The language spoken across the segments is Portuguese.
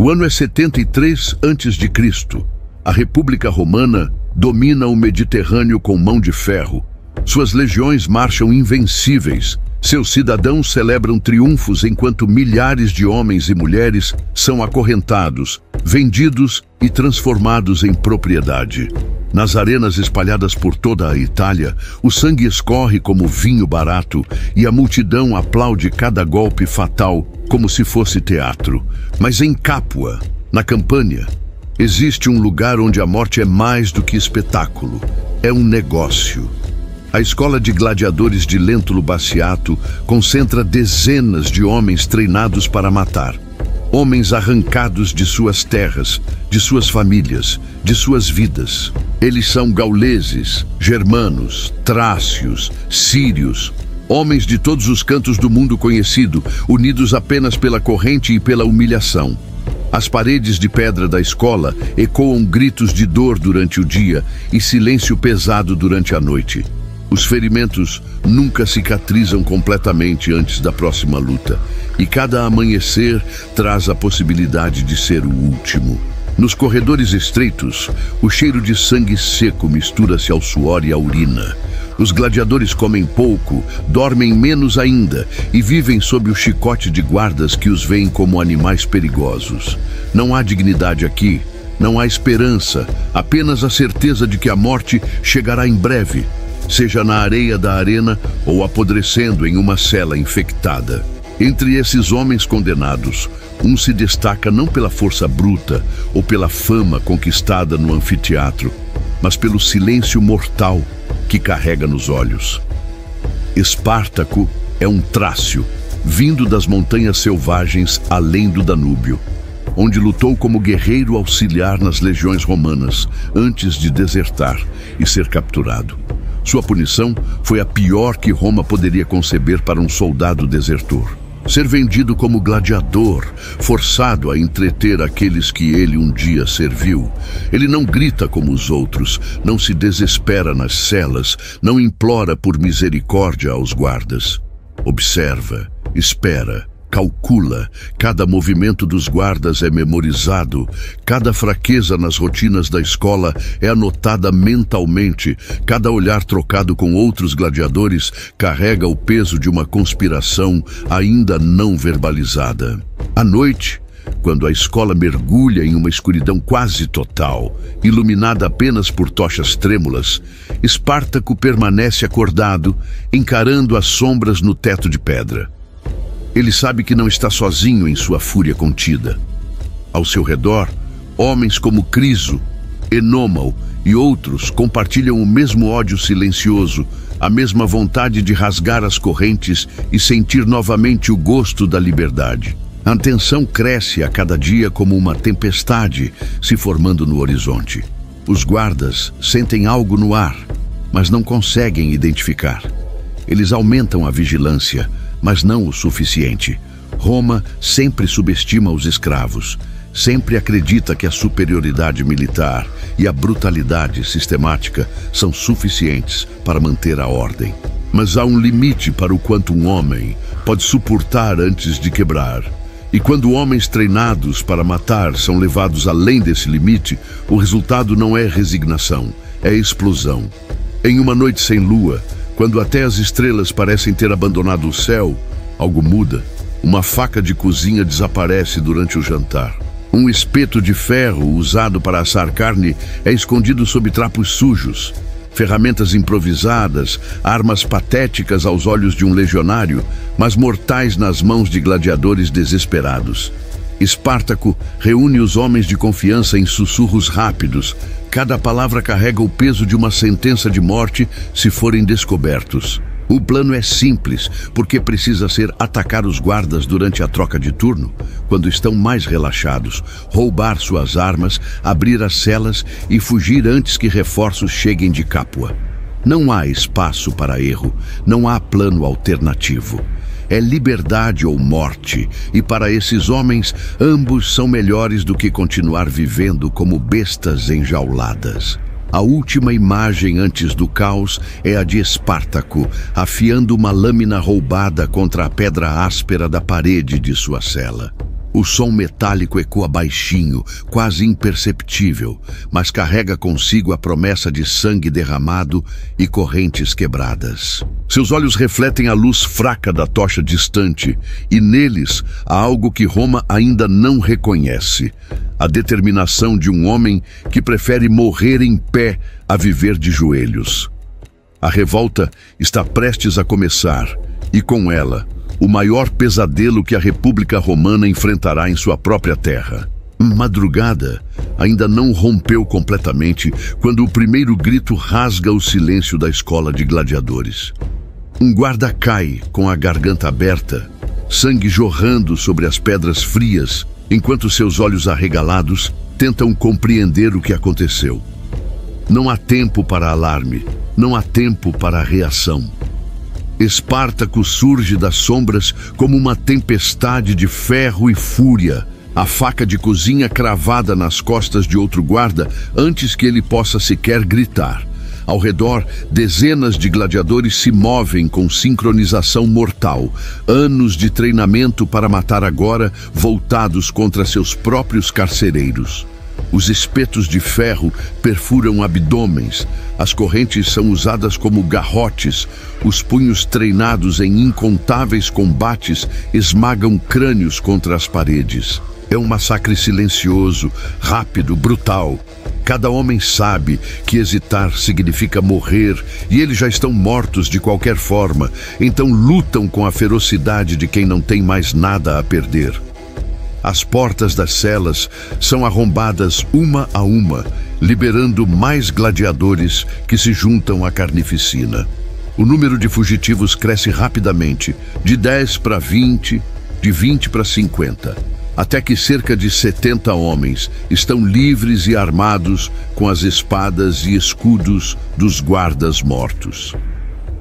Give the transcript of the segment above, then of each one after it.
O ano é 73 a.C. A República Romana domina o Mediterrâneo com mão de ferro. Suas legiões marcham invencíveis. Seus cidadãos celebram triunfos enquanto milhares de homens e mulheres são acorrentados, vendidos e transformados em propriedade. Nas arenas espalhadas por toda a Itália, o sangue escorre como vinho barato e a multidão aplaude cada golpe fatal como se fosse teatro. Mas em Capua, na Campânia, existe um lugar onde a morte é mais do que espetáculo. É um negócio. A escola de gladiadores de Lentulus Bassiato concentra dezenas de homens treinados para matar. Homens arrancados de suas terras, de suas famílias, de suas vidas. Eles são gauleses, germanos, trácios, sírios, homens de todos os cantos do mundo conhecido, unidos apenas pela corrente e pela humilhação. As paredes de pedra da escola ecoam gritos de dor durante o dia e silêncio pesado durante a noite. Os ferimentos nunca cicatrizam completamente antes da próxima luta, e cada amanhecer traz a possibilidade de ser o último. Nos corredores estreitos, o cheiro de sangue seco mistura-se ao suor e à urina. Os gladiadores comem pouco, dormem menos ainda e vivem sob o chicote de guardas que os veem como animais perigosos. Não há dignidade aqui, não há esperança, apenas a certeza de que a morte chegará em breve, seja na areia da arena ou apodrecendo em uma cela infectada. Entre esses homens condenados, um se destaca não pela força bruta ou pela fama conquistada no anfiteatro, mas pelo silêncio mortal que carrega nos olhos. Espartaco é um trácio, vindo das montanhas selvagens além do Danúbio, onde lutou como guerreiro auxiliar nas legiões romanas, antes de desertar e ser capturado. Sua punição foi a pior que Roma poderia conceber para um soldado desertor. Ser vendido como gladiador, forçado a entreter aqueles que ele um dia serviu. Ele não grita como os outros, não se desespera nas celas, não implora por misericórdia aos guardas. Observa, espera, calcula, cada movimento dos guardas é memorizado, cada fraqueza nas rotinas da escola é anotada mentalmente, cada olhar trocado com outros gladiadores carrega o peso de uma conspiração ainda não verbalizada. À noite, quando a escola mergulha em uma escuridão quase total, iluminada apenas por tochas trêmulas, Espartaco permanece acordado, encarando as sombras no teto de pedra. Ele sabe que não está sozinho em sua fúria contida. Ao seu redor, homens como Criso, Enômao e outros compartilham o mesmo ódio silencioso, a mesma vontade de rasgar as correntes e sentir novamente o gosto da liberdade. A tensão cresce a cada dia como uma tempestade se formando no horizonte. Os guardas sentem algo no ar, mas não conseguem identificar. Eles aumentam a vigilância, mas não o suficiente. Roma sempre subestima os escravos, sempre acredita que a superioridade militar e a brutalidade sistemática são suficientes para manter a ordem. Mas há um limite para o quanto um homem pode suportar antes de quebrar. E quando homens treinados para matar são levados além desse limite, o resultado não é resignação, é explosão. Em uma noite sem lua, quando até as estrelas parecem ter abandonado o céu, algo muda. Uma faca de cozinha desaparece durante o jantar. Um espeto de ferro usado para assar carne é escondido sob trapos sujos. Ferramentas improvisadas, armas patéticas aos olhos de um legionário, mas mortais nas mãos de gladiadores desesperados. Espartaco reúne os homens de confiança em sussurros rápidos. Cada palavra carrega o peso de uma sentença de morte se forem descobertos. O plano é simples, porque precisa ser atacar os guardas durante a troca de turno, quando estão mais relaxados, roubar suas armas, abrir as celas e fugir antes que reforços cheguem de Capua. Não há espaço para erro, não há plano alternativo. É liberdade ou morte, e para esses homens, ambos são melhores do que continuar vivendo como bestas enjauladas. A última imagem antes do caos é a de Espartaco, afiando uma lâmina roubada contra a pedra áspera da parede de sua cela. O som metálico ecoa baixinho, quase imperceptível, mas carrega consigo a promessa de sangue derramado e correntes quebradas. Seus olhos refletem a luz fraca da tocha distante, e neles há algo que Roma ainda não reconhece: a determinação de um homem que prefere morrer em pé a viver de joelhos. A revolta está prestes a começar, e com ela, o maior pesadelo que a República Romana enfrentará em sua própria terra. Madrugada ainda não rompeu completamente quando o primeiro grito rasga o silêncio da escola de gladiadores. Um guarda cai com a garganta aberta, sangue jorrando sobre as pedras frias, enquanto seus olhos arregalados tentam compreender o que aconteceu. Não há tempo para alarme, não há tempo para reação. Espartaco surge das sombras como uma tempestade de ferro e fúria, a faca de cozinha cravada nas costas de outro guarda antes que ele possa sequer gritar. Ao redor, dezenas de gladiadores se movem com sincronização mortal, anos de treinamento para matar agora, voltados contra seus próprios carcereiros. Os espetos de ferro perfuram abdômenes, as correntes são usadas como garrotes, os punhos treinados em incontáveis combates esmagam crânios contra as paredes. É um massacre silencioso, rápido, brutal. Cada homem sabe que hesitar significa morrer, e eles já estão mortos de qualquer forma, então lutam com a ferocidade de quem não tem mais nada a perder. As portas das celas são arrombadas uma a uma, liberando mais gladiadores que se juntam à carnificina. O número de fugitivos cresce rapidamente, de 10 para 20, de 20 para 50, até que cerca de 70 homens estão livres e armados com as espadas e escudos dos guardas mortos.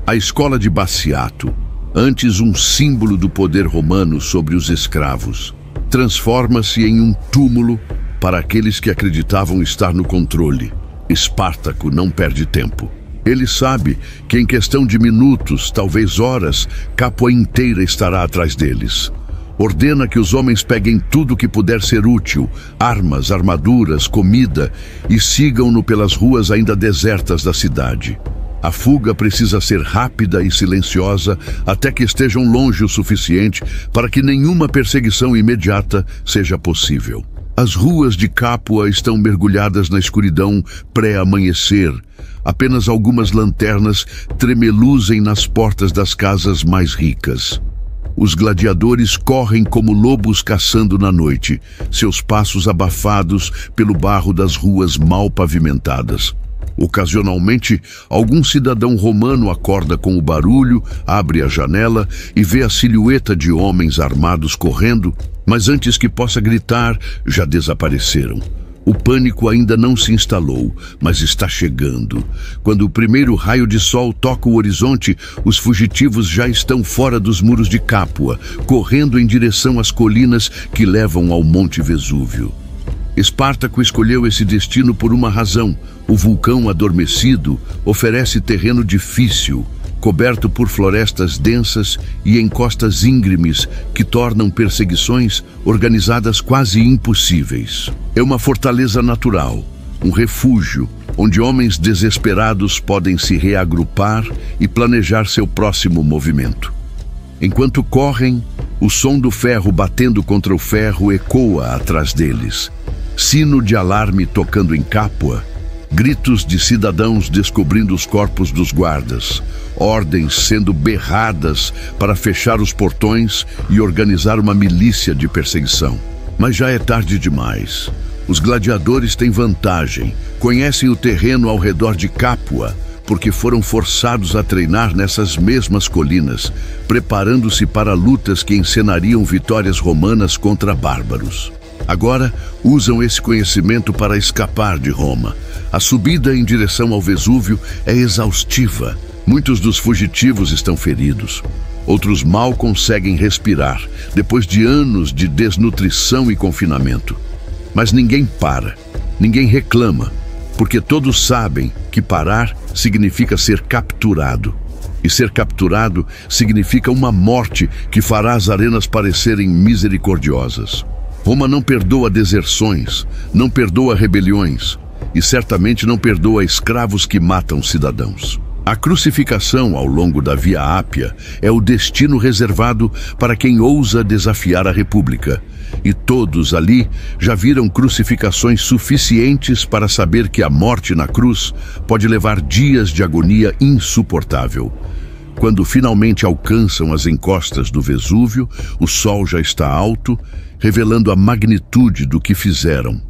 A escola de Bassiato, antes um símbolo do poder romano sobre os escravos, transforma-se em um túmulo para aqueles que acreditavam estar no controle. Espartaco não perde tempo. Ele sabe que em questão de minutos, talvez horas, Capua inteira estará atrás deles. Ordena que os homens peguem tudo que puder ser útil, armas, armaduras, comida, e sigam-no pelas ruas ainda desertas da cidade. A fuga precisa ser rápida e silenciosa até que estejam longe o suficiente para que nenhuma perseguição imediata seja possível. As ruas de Capua estão mergulhadas na escuridão pré-amanhecer. Apenas algumas lanternas tremeluzem nas portas das casas mais ricas. Os gladiadores correm como lobos caçando na noite, seus passos abafados pelo barro das ruas mal pavimentadas. Ocasionalmente, algum cidadão romano acorda com o barulho, abre a janela e vê a silhueta de homens armados correndo, mas antes que possa gritar, já desapareceram. O pânico ainda não se instalou, mas está chegando. Quando o primeiro raio de sol toca o horizonte, os fugitivos já estão fora dos muros de Capua, correndo em direção às colinas que levam ao Monte Vesúvio. Espartaco escolheu esse destino por uma razão. O vulcão adormecido oferece terreno difícil, coberto por florestas densas e encostas íngremes que tornam perseguições organizadas quase impossíveis. É uma fortaleza natural, um refúgio, onde homens desesperados podem se reagrupar e planejar seu próximo movimento. Enquanto correm, o som do ferro batendo contra o ferro ecoa atrás deles. Sino de alarme tocando em Capua, gritos de cidadãos descobrindo os corpos dos guardas, ordens sendo berradas para fechar os portões e organizar uma milícia de perseguição. Mas já é tarde demais. Os gladiadores têm vantagem, conhecem o terreno ao redor de Capua, porque foram forçados a treinar nessas mesmas colinas, preparando-se para lutas que encenariam vitórias romanas contra bárbaros. Agora, usam esse conhecimento para escapar de Roma. A subida em direção ao Vesúvio é exaustiva. Muitos dos fugitivos estão feridos. Outros mal conseguem respirar, depois de anos de desnutrição e confinamento. Mas ninguém para, ninguém reclama, porque todos sabem que parar significa ser capturado. E ser capturado significa uma morte que fará as arenas parecerem misericordiosas. Roma não perdoa deserções, não perdoa rebeliões e certamente não perdoa escravos que matam cidadãos. A crucificação ao longo da Via Ápia é o destino reservado para quem ousa desafiar a República. E todos ali já viram crucificações suficientes para saber que a morte na cruz pode levar dias de agonia insuportável. Quando finalmente alcançam as encostas do Vesúvio, o sol já está alto, revelando a magnitude do que fizeram.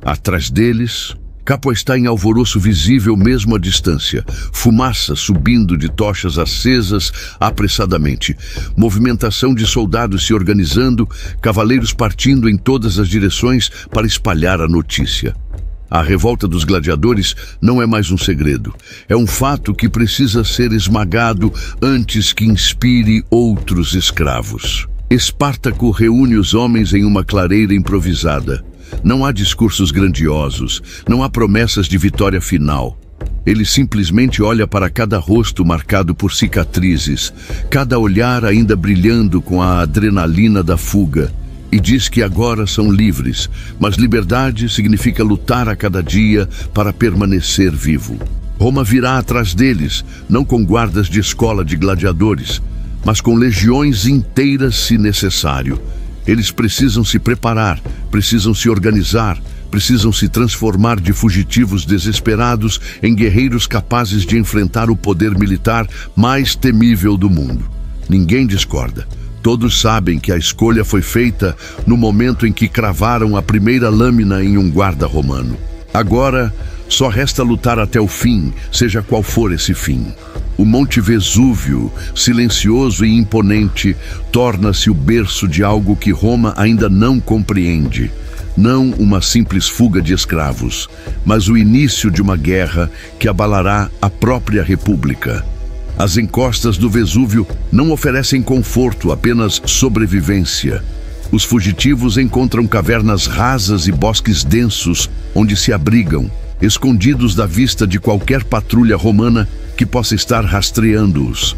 Atrás deles, Capua está em alvoroço visível mesmo à distância, fumaça subindo de tochas acesas apressadamente, movimentação de soldados se organizando, cavaleiros partindo em todas as direções para espalhar a notícia. A revolta dos gladiadores não é mais um segredo. É um fato que precisa ser esmagado antes que inspire outros escravos. Espartaco reúne os homens em uma clareira improvisada. Não há discursos grandiosos, não há promessas de vitória final. Ele simplesmente olha para cada rosto marcado por cicatrizes, cada olhar ainda brilhando com a adrenalina da fuga, e diz que agora são livres, mas liberdade significa lutar a cada dia para permanecer vivo. Roma virá atrás deles, não com guardas de escola de gladiadores, mas com legiões inteiras se necessário. Eles precisam se preparar, precisam se organizar, precisam se transformar de fugitivos desesperados em guerreiros capazes de enfrentar o poder militar mais temível do mundo. Ninguém discorda. Todos sabem que a escolha foi feita no momento em que cravaram a primeira lâmina em um guarda romano. Agora, só resta lutar até o fim, seja qual for esse fim. O Monte Vesúvio, silencioso e imponente, torna-se o berço de algo que Roma ainda não compreende. Não uma simples fuga de escravos, mas o início de uma guerra que abalará a própria República. As encostas do Vesúvio não oferecem conforto, apenas sobrevivência. Os fugitivos encontram cavernas rasas e bosques densos onde se abrigam, escondidos da vista de qualquer patrulha romana que possa estar rastreando-os.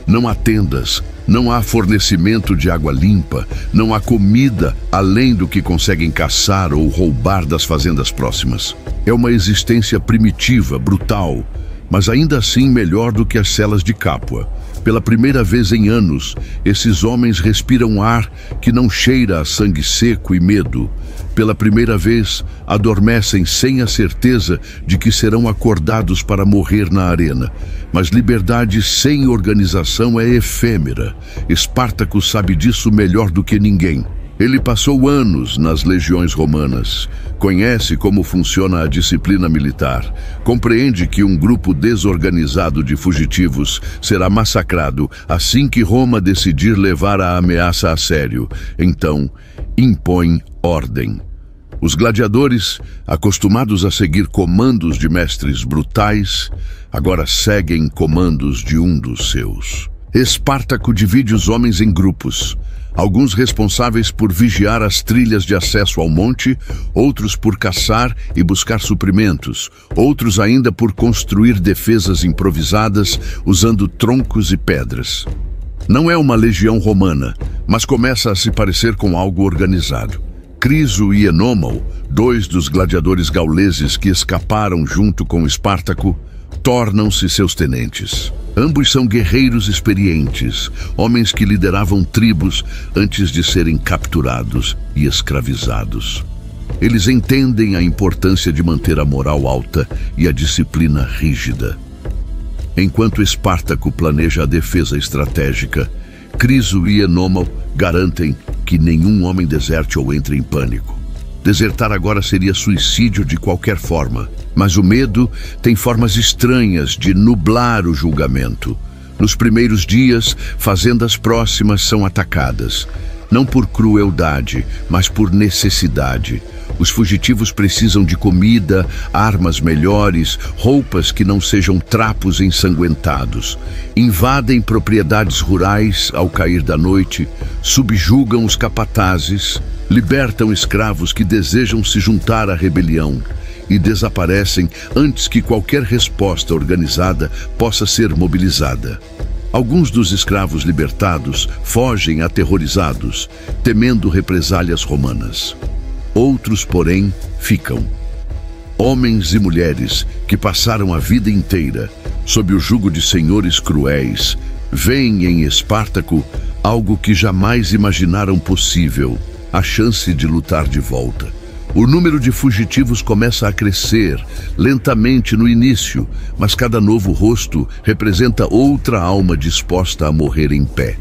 Não há tendas, não há fornecimento de água limpa, não há comida além do que conseguem caçar ou roubar das fazendas próximas. É uma existência primitiva, brutal, mas ainda assim melhor do que as celas de Capua. Pela primeira vez em anos, esses homens respiram ar que não cheira a sangue seco e medo. Pela primeira vez, adormecem sem a certeza de que serão acordados para morrer na arena. Mas liberdade sem organização é efêmera. Espartaco sabe disso melhor do que ninguém. Ele passou anos nas legiões romanas, conhece como funciona a disciplina militar, compreende que um grupo desorganizado de fugitivos será massacrado assim que Roma decidir levar a ameaça a sério. Então, impõe ordem. Os gladiadores, acostumados a seguir comandos de mestres brutais, agora seguem comandos de um dos seus. Espartaco divide os homens em grupos. Alguns responsáveis por vigiar as trilhas de acesso ao monte, outros por caçar e buscar suprimentos, outros ainda por construir defesas improvisadas usando troncos e pedras. Não é uma legião romana, mas começa a se parecer com algo organizado. Criso e Enômao, dois dos gladiadores gauleses que escaparam junto com Espartaco, tornam-se seus tenentes. Ambos são guerreiros experientes, homens que lideravam tribos antes de serem capturados e escravizados. Eles entendem a importância de manter a moral alta e a disciplina rígida. Enquanto Espartaco planeja a defesa estratégica, Criso e Enômao garantem que nenhum homem deserte ou entre em pânico. Desertar agora seria suicídio de qualquer forma, mas o medo tem formas estranhas de nublar o julgamento. Nos primeiros dias, fazendas próximas são atacadas, não por crueldade, mas por necessidade. Os fugitivos precisam de comida, armas melhores, roupas que não sejam trapos ensanguentados. Invadem propriedades rurais ao cair da noite, subjugam os capatazes, libertam escravos que desejam se juntar à rebelião e desaparecem antes que qualquer resposta organizada possa ser mobilizada. Alguns dos escravos libertados fogem aterrorizados, temendo represálias romanas. Outros, porém, ficam. Homens e mulheres que passaram a vida inteira sob o jugo de senhores cruéis, veem em Espartaco algo que jamais imaginaram possível: a chance de lutar de volta. O número de fugitivos começa a crescer, lentamente no início, mas cada novo rosto representa outra alma disposta a morrer em pé.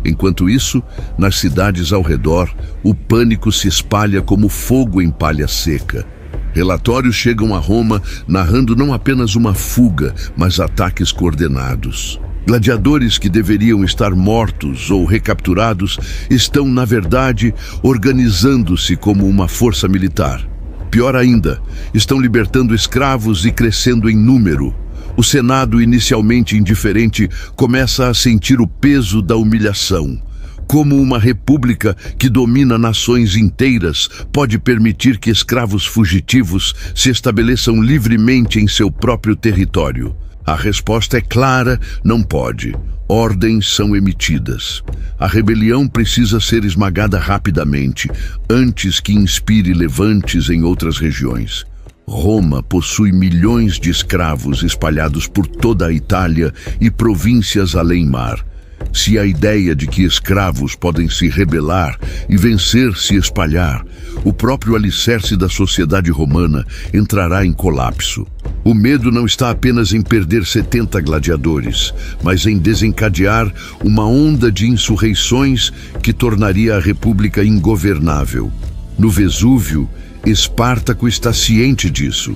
Enquanto isso, nas cidades ao redor, o pânico se espalha como fogo em palha seca. Relatórios chegam a Roma narrando não apenas uma fuga, mas ataques coordenados. Gladiadores que deveriam estar mortos ou recapturados estão, na verdade, organizando-se como uma força militar. Pior ainda, estão libertando escravos e crescendo em número. O Senado, inicialmente indiferente, começa a sentir o peso da humilhação. Como uma república que domina nações inteiras pode permitir que escravos fugitivos se estabeleçam livremente em seu próprio território? A resposta é clara: não pode. Ordens são emitidas. A rebelião precisa ser esmagada rapidamente, antes que inspire levantes em outras regiões. Roma possui milhões de escravos espalhados por toda a Itália e províncias além mar. Se a ideia de que escravos podem se rebelar e vencer se espalhar, o próprio alicerce da sociedade romana entrará em colapso. O medo não está apenas em perder 70 gladiadores, mas em desencadear uma onda de insurreições que tornaria a república ingovernável. No Vesúvio, Espartaco está ciente disso.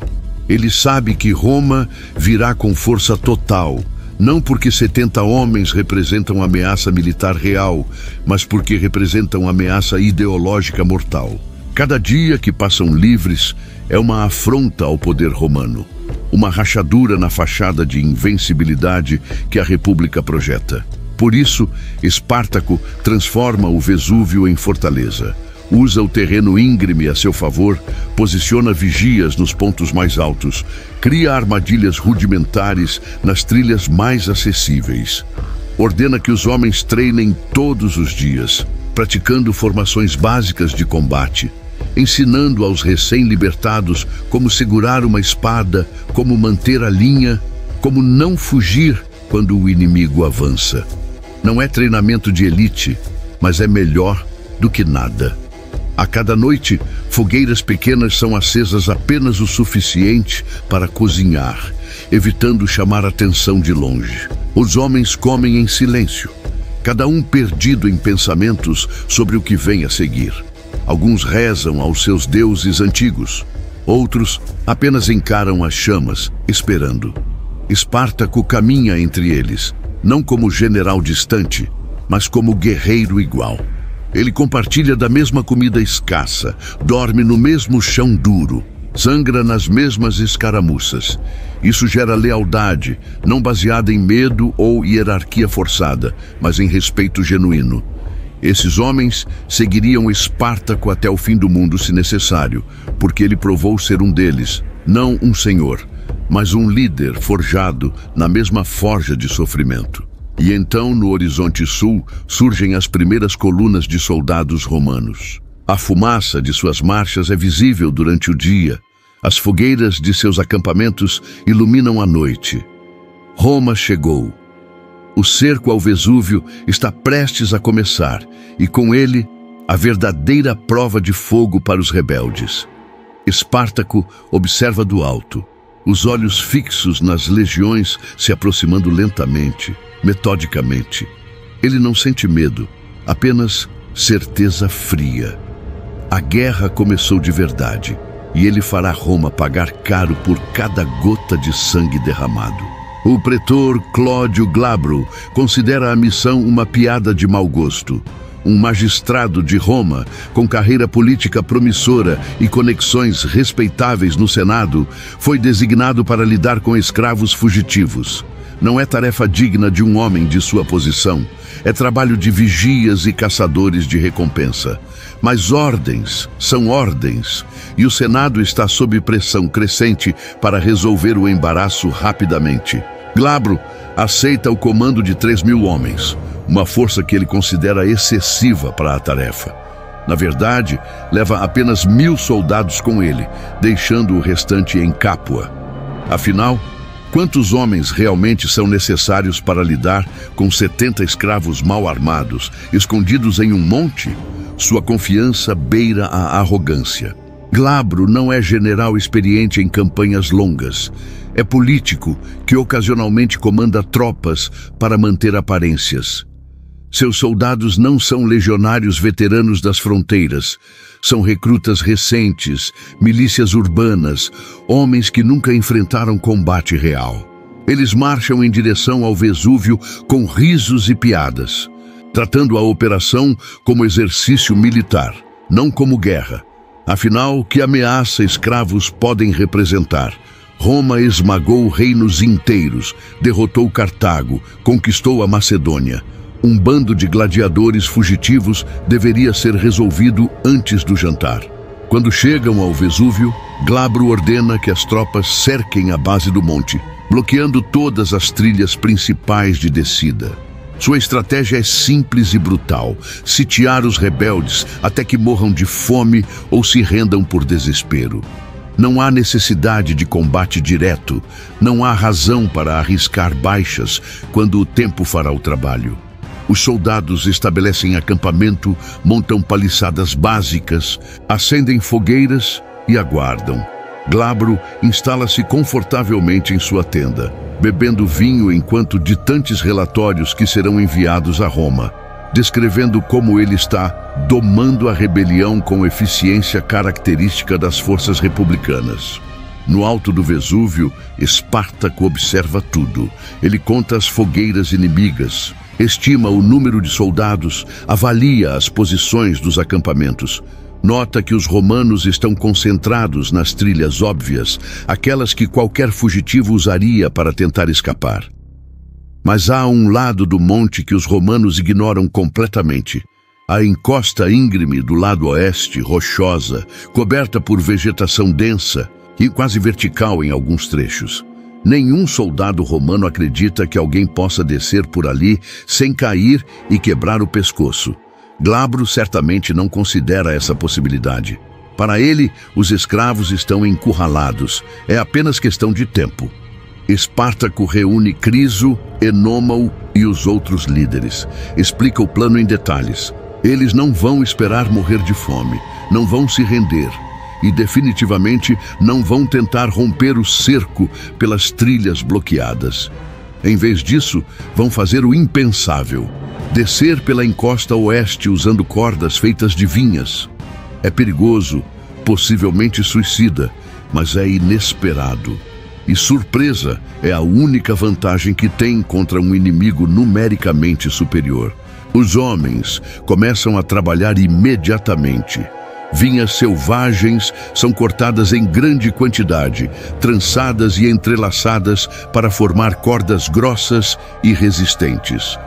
Ele sabe que Roma virá com força total, não porque 70 homens representam ameaça militar real, mas porque representam ameaça ideológica mortal. Cada dia que passam livres é uma afronta ao poder romano, uma rachadura na fachada de invencibilidade que a República projeta. Por isso, Espartaco transforma o Vesúvio em fortaleza. Usa o terreno íngreme a seu favor, posiciona vigias nos pontos mais altos, cria armadilhas rudimentares nas trilhas mais acessíveis. Ordena que os homens treinem todos os dias, praticando formações básicas de combate, ensinando aos recém-libertados como segurar uma espada, como manter a linha, como não fugir quando o inimigo avança. Não é treinamento de elite, mas é melhor do que nada. A cada noite, fogueiras pequenas são acesas apenas o suficiente para cozinhar, evitando chamar atenção de longe. Os homens comem em silêncio, cada um perdido em pensamentos sobre o que vem a seguir. Alguns rezam aos seus deuses antigos, outros apenas encaram as chamas, esperando. Espartaco caminha entre eles, não como general distante, mas como guerreiro igual. Ele compartilha da mesma comida escassa, dorme no mesmo chão duro, sangra nas mesmas escaramuças. Isso gera lealdade, não baseada em medo ou hierarquia forçada, mas em respeito genuíno. Esses homens seguiriam Espartaco até o fim do mundo se necessário, porque ele provou ser um deles, não um senhor, mas um líder forjado na mesma forja de sofrimento. E então, no horizonte sul, surgem as primeiras colunas de soldados romanos. A fumaça de suas marchas é visível durante o dia. As fogueiras de seus acampamentos iluminam a noite. Roma chegou. O cerco ao Vesúvio está prestes a começar, e com ele, a verdadeira prova de fogo para os rebeldes. Espartaco observa do alto, os olhos fixos nas legiões se aproximando lentamente, metodicamente. Ele não sente medo, apenas certeza fria. A guerra começou de verdade, e ele fará Roma pagar caro por cada gota de sangue derramado. O pretor Clódio Glabro considera a missão uma piada de mau gosto. Um magistrado de Roma, com carreira política promissora e conexões respeitáveis no Senado, foi designado para lidar com escravos fugitivos. Não é tarefa digna de um homem de sua posição. É trabalho de vigias e caçadores de recompensa. Mas ordens são ordens, e o Senado está sob pressão crescente para resolver o embaraço rapidamente. Glabro aceita o comando de 3.000 homens, uma força que ele considera excessiva para a tarefa. Na verdade, leva apenas 1.000 soldados com ele, deixando o restante em Capua. Afinal, quantos homens realmente são necessários para lidar com 70 escravos mal armados, escondidos em um monte? Sua confiança beira a arrogância. Glabro não é general experiente em campanhas longas. É político que ocasionalmente comanda tropas para manter aparências. Seus soldados não são legionários veteranos das fronteiras. São recrutas recentes, milícias urbanas, homens que nunca enfrentaram combate real. Eles marcham em direção ao Vesúvio com risos e piadas, tratando a operação como exercício militar, não como guerra. Afinal, que ameaça escravos podem representar? Roma esmagou reinos inteiros, derrotou Cartago, conquistou a Macedônia. Um bando de gladiadores fugitivos deveria ser resolvido antes do jantar. Quando chegam ao Vesúvio, Glabro ordena que as tropas cerquem a base do monte, bloqueando todas as trilhas principais de descida. Sua estratégia é simples e brutal: sitiar os rebeldes até que morram de fome ou se rendam por desespero. Não há necessidade de combate direto, não há razão para arriscar baixas quando o tempo fará o trabalho. Os soldados estabelecem acampamento, montam paliçadas básicas, acendem fogueiras e aguardam. Glabro instala-se confortavelmente em sua tenda, bebendo vinho enquanto ditantes relatórios que serão enviados a Roma, descrevendo como ele está domando a rebelião com eficiência característica das forças republicanas. No alto do Vesúvio, Espartaco observa tudo. Ele conta as fogueiras inimigas, estima o número de soldados, avalia as posições dos acampamentos. Nota que os romanos estão concentrados nas trilhas óbvias, aquelas que qualquer fugitivo usaria para tentar escapar. Mas há um lado do monte que os romanos ignoram completamente. A encosta íngreme do lado oeste, rochosa, coberta por vegetação densa e quase vertical em alguns trechos. Nenhum soldado romano acredita que alguém possa descer por ali sem cair e quebrar o pescoço. Glabro certamente não considera essa possibilidade. Para ele, os escravos estão encurralados. É apenas questão de tempo. Espartaco reúne Criso, Enômao e os outros líderes. Explica o plano em detalhes. Eles não vão esperar morrer de fome, não vão se render e definitivamente não vão tentar romper o cerco pelas trilhas bloqueadas. Em vez disso, vão fazer o impensável: descer pela encosta oeste usando cordas feitas de vinhas. É perigoso, possivelmente suicida, mas é inesperado. E surpresa é a única vantagem que tem contra um inimigo numericamente superior. Os homens começam a trabalhar imediatamente. Vinhas selvagens são cortadas em grande quantidade, trançadas e entrelaçadas para formar cordas grossas e resistentes.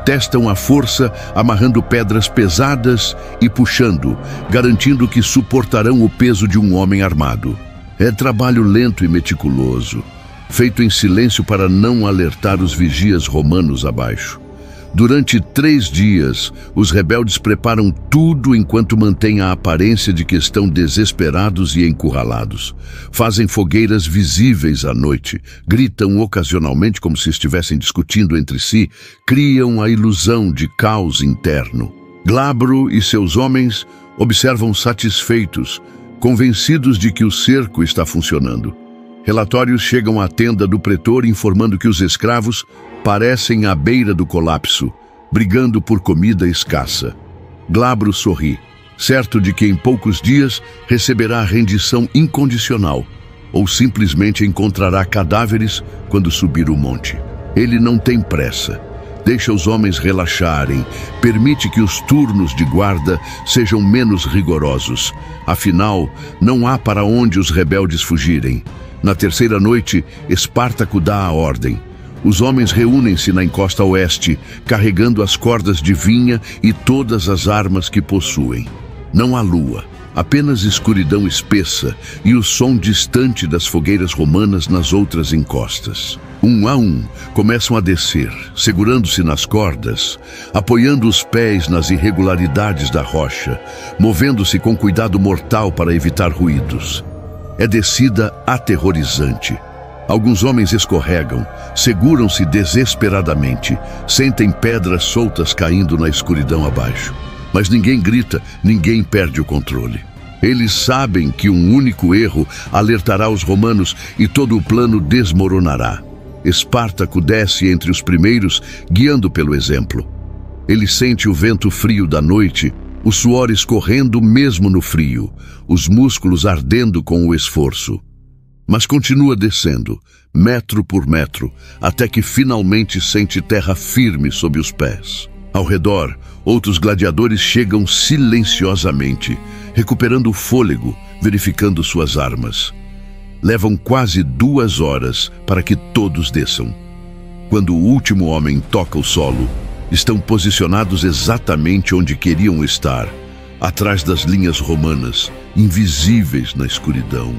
Testam a força amarrando pedras pesadas e puxando, garantindo que suportarão o peso de um homem armado. É trabalho lento e meticuloso, feito em silêncio para não alertar os vigias romanos abaixo. Durante 3 dias, os rebeldes preparam tudo enquanto mantêm a aparência de que estão desesperados e encurralados. Fazem fogueiras visíveis à noite, gritam ocasionalmente como se estivessem discutindo entre si, criam a ilusão de caos interno. Glabro e seus homens observam satisfeitos, convencidos de que o cerco está funcionando. Relatórios chegam à tenda do pretor informando que os escravos parecem à beira do colapso, brigando por comida escassa. Glabro sorri, certo de que em poucos dias receberá a rendição incondicional, ou simplesmente encontrará cadáveres quando subir o monte. Ele não tem pressa. Deixa os homens relaxarem, permite que os turnos de guarda sejam menos rigorosos. Afinal, não há para onde os rebeldes fugirem. Na terceira noite, Espartaco dá a ordem. Os homens reúnem-se na encosta oeste, carregando as cordas de vinha e todas as armas que possuem. Não há lua, apenas escuridão espessa e o som distante das fogueiras romanas nas outras encostas. Um a um, começam a descer, segurando-se nas cordas, apoiando os pés nas irregularidades da rocha, movendo-se com cuidado mortal para evitar ruídos. É descida aterrorizante. Alguns homens escorregam, seguram-se desesperadamente, sentem pedras soltas caindo na escuridão abaixo. Mas ninguém grita, ninguém perde o controle. Eles sabem que um único erro alertará os romanos e todo o plano desmoronará. Espartaco desce entre os primeiros, guiando pelo exemplo. Ele sente o vento frio da noite, o suor escorrendo mesmo no frio, os músculos ardendo com o esforço. Mas continua descendo, metro por metro, até que finalmente sente terra firme sob os pés. Ao redor, outros gladiadores chegam silenciosamente, recuperando o fôlego, verificando suas armas. Levam quase 2 horas para que todos desçam. Quando o último homem toca o solo, estão posicionados exatamente onde queriam estar, atrás das linhas romanas, invisíveis na escuridão.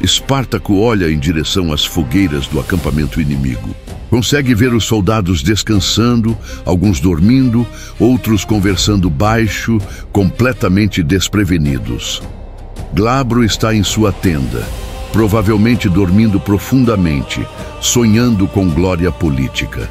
Espartaco olha em direção às fogueiras do acampamento inimigo. Consegue ver os soldados descansando, alguns dormindo, outros conversando baixo, completamente desprevenidos. Glabro está em sua tenda, provavelmente dormindo profundamente, sonhando com glória política.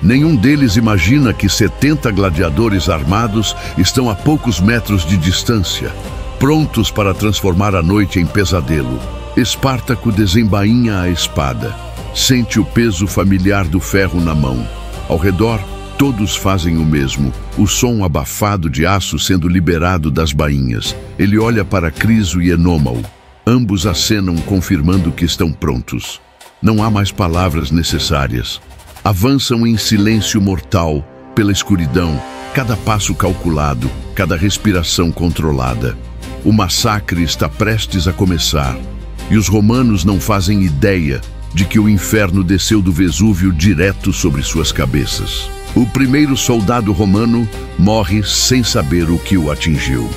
Nenhum deles imagina que 70 gladiadores armados estão a poucos metros de distância, prontos para transformar a noite em pesadelo. Espartaco desembainha a espada. Sente o peso familiar do ferro na mão. Ao redor, todos fazem o mesmo, o som abafado de aço sendo liberado das bainhas. Ele olha para Criso e Enômao. Ambos acenam, confirmando que estão prontos. Não há mais palavras necessárias. Avançam em silêncio mortal, pela escuridão, cada passo calculado, cada respiração controlada. O massacre está prestes a começar, e os romanos não fazem ideia de que o inferno desceu do Vesúvio direto sobre suas cabeças. O primeiro soldado romano morre sem saber o que o atingiu.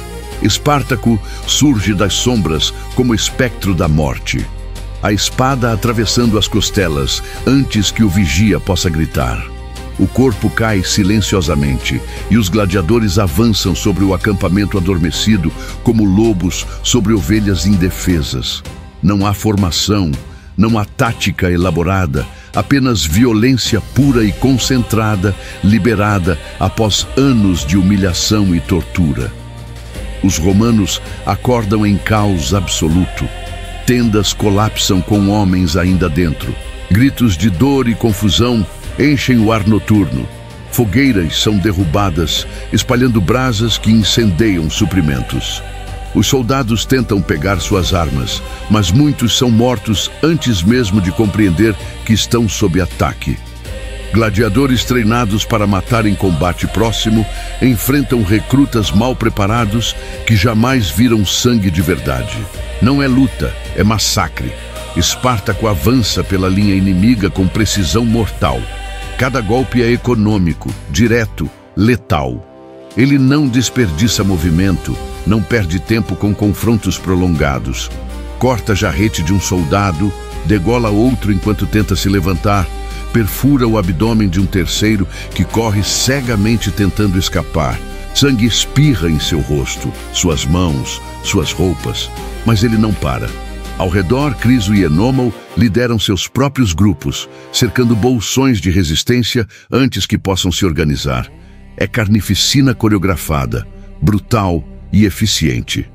Espartaco surge das sombras como espectro da morte, a espada atravessando as costelas antes que o vigia possa gritar. O corpo cai silenciosamente e os gladiadores avançam sobre o acampamento adormecido como lobos sobre ovelhas indefesas. Não há formação, não há tática elaborada, apenas violência pura e concentrada, liberada após anos de humilhação e tortura. Os romanos acordam em caos absoluto. Tendas colapsam com homens ainda dentro. Gritos de dor e confusão enchem o ar noturno. Fogueiras são derrubadas, espalhando brasas que incendeiam suprimentos. Os soldados tentam pegar suas armas, mas muitos são mortos antes mesmo de compreender que estão sob ataque. Gladiadores treinados para matar em combate próximo enfrentam recrutas mal preparados que jamais viram sangue de verdade. Não é luta, é massacre. Espartaco avança pela linha inimiga com precisão mortal. Cada golpe é econômico, direto, letal. Ele não desperdiça movimento, não perde tempo com confrontos prolongados. Corta a jarrete de um soldado, degola outro enquanto tenta se levantar, perfura o abdômen de um terceiro que corre cegamente tentando escapar. Sangue espirra em seu rosto, suas mãos, suas roupas, mas ele não para. Ao redor, Criso e Enômao lideram seus próprios grupos, cercando bolsões de resistência antes que possam se organizar. É carnificina coreografada, brutal e eficiente.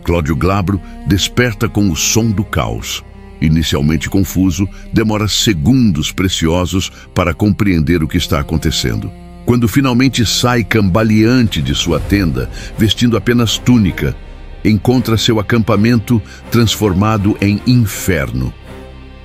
Cláudio Glabro desperta com o som do caos. Inicialmente confuso, demora segundos preciosos para compreender o que está acontecendo. Quando finalmente sai cambaleante de sua tenda, vestindo apenas túnica, encontra seu acampamento transformado em inferno.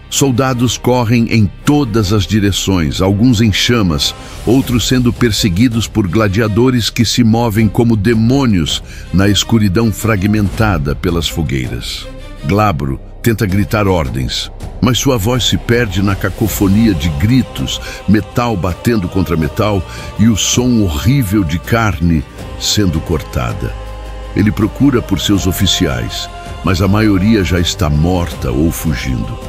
Soldados correm em todas as direções, alguns em chamas, outros sendo perseguidos por gladiadores que se movem como demônios na escuridão fragmentada pelas fogueiras. Glabro tenta gritar ordens, mas sua voz se perde na cacofonia de gritos, metal batendo contra metal e o som horrível de carne sendo cortada. Ele procura por seus oficiais, mas a maioria já está morta ou fugindo.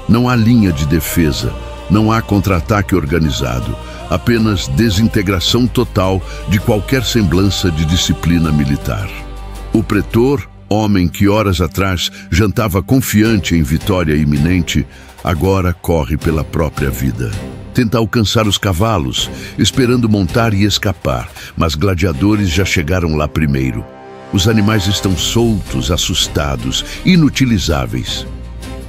Não há linha de defesa, Não há contra-ataque organizado, apenas desintegração total de qualquer semblança de disciplina militar. O pretor, homem que horas atrás jantava confiante em vitória iminente, agora corre pela própria vida. Tenta alcançar os cavalos, esperando montar e escapar, mas gladiadores já chegaram lá primeiro. Os animais estão soltos, assustados, inutilizáveis.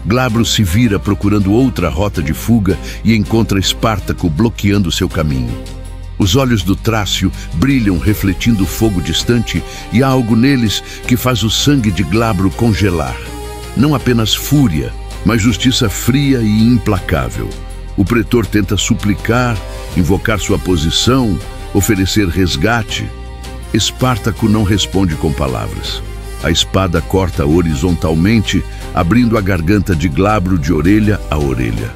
Glabro se vira procurando outra rota de fuga e encontra Espartaco bloqueando seu caminho. Os olhos do Trácio brilham refletindo o fogo distante e há algo neles que faz o sangue de Glabro congelar. Não apenas fúria, mas justiça fria e implacável. O pretor tenta suplicar, invocar sua posição, oferecer resgate. Espartaco não responde com palavras. A espada corta horizontalmente, abrindo a garganta de Glabro de orelha a orelha.